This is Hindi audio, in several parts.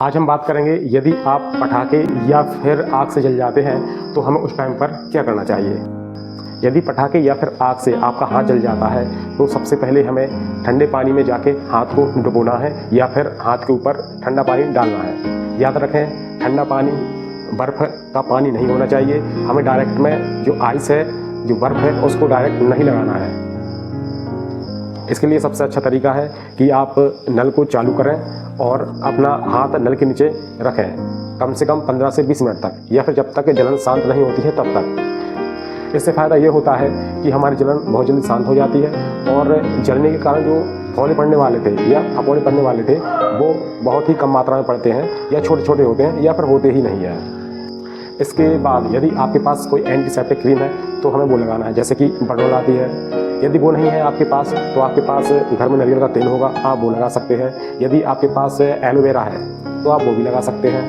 आज हम बात करेंगे यदि आप पटाखे या फिर आग से जल जाते हैं तो हमें उस टाइम पर क्या करना चाहिए। यदि पटाखे या फिर आग से आपका हाथ जल जाता है तो सबसे पहले हमें ठंडे पानी में जाके हाथ को डुबोना है या फिर हाथ के ऊपर ठंडा पानी डालना है। याद रखें, ठंडा पानी बर्फ़ का पानी नहीं होना चाहिए। हमें डायरेक्ट में जो आइस है, जो बर्फ़ है, उसको डायरेक्ट नहीं लगाना है। इसके लिए सबसे अच्छा तरीका है कि आप नल को चालू करें और अपना हाथ नल के नीचे रखें कम से कम 15 से 20 मिनट तक, या फिर जब तक जलन शांत नहीं होती है तब तक। इससे फ़ायदा ये होता है कि हमारी जलन बहुत जल्दी शांत हो जाती है और जलने के कारण जो फौले पड़ने वाले थे या फफोले पड़ने वाले थे वो बहुत ही कम मात्रा में पड़ते हैं या छोटे छोटे होते हैं या फिर होते ही नहीं हैं। इसके बाद यदि आपके पास कोई एंटीसेप्टिक क्रीम है तो हमें वो लगाना है, जैसे कि बरडोल आती है। यदि वो नहीं है आपके पास तो आपके पास घर में नारियल का तेल होगा, आप वो लगा सकते हैं। यदि आपके पास एलोवेरा है तो आप वो भी लगा सकते हैं,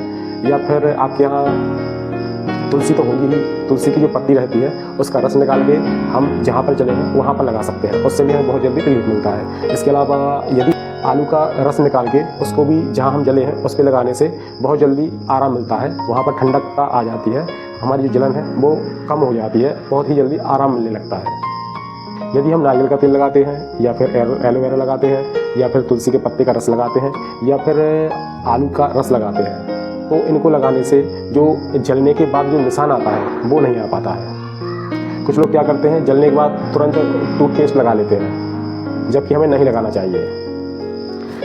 या फिर आपके यहाँ तुलसी तो होगी ही, तुलसी की जो पत्ती रहती है उसका रस निकाल के हम जहाँ पर जले हैं वहाँ पर लगा सकते हैं, उससे भी हमें बहुत जल्दी रिलीफ मिलता है। इसके अलावा यदि आलू का रस निकाल के उसको भी जहाँ हम जले हैं उस पर लगाने से बहुत जल्दी आराम मिलता है, वहाँ पर ठंडकता आ जाती है, हमारी जो जलन है वो कम हो जाती है, बहुत ही जल्दी आराम मिलने लगता है। यदि हम नारियल का तेल लगाते हैं या फिर एलोवेरा लगाते हैं या फिर तुलसी के पत्ते का रस लगाते हैं या फिर आलू का रस लगाते हैं तो इनको लगाने से जो जलने के बाद जो निशान आता है वो नहीं आ पाता है। कुछ लोग क्या करते हैं, जलने के बाद तुरंत टूथपेस्ट लगा लेते हैं, जबकि हमें नहीं लगाना चाहिए।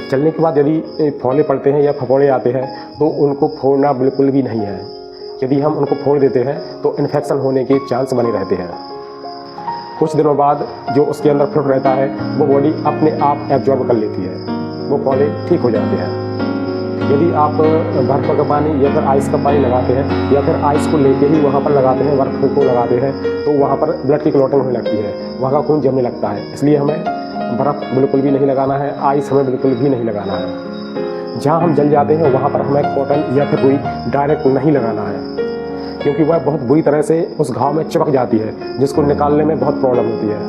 जलने के बाद यदि फौले पड़ते हैं या फफोड़े आते हैं तो उनको फोड़ना बिल्कुल भी नहीं है। यदि हम उनको फोड़ देते हैं तो इन्फेक्शन होने के चांस बने रहते हैं। कुछ दिनों बाद जो उसके अंदर फ्लूइड रहता है वो बॉडी अपने आप एब्जॉर्ब कर लेती है, वो फौले ठीक हो जाते हैं। यदि आप बर्फ़ का पानी या फिर आइस का पानी लगाते हैं या फिर आइस को लेके ही वहाँ पर लगाते हैं, बर्फ़ को लगाते हैं तो वहाँ पर ब्लड की क्लॉटिंग होने लगती है, वहाँ का खून जमने लगता है। इसलिए हमें बर्फ़ बिल्कुल भी नहीं लगाना है, आइस हमें बिल्कुल भी नहीं लगाना है। जहाँ हम जल जाते हैं वहाँ पर हमें कॉटन या फिर रुई डायरेक्ट नहीं लगाना है, क्योंकि वह बहुत बुरी तरह से उस घाव में चिपक जाती है जिसको निकालने में बहुत प्रॉब्लम होती है।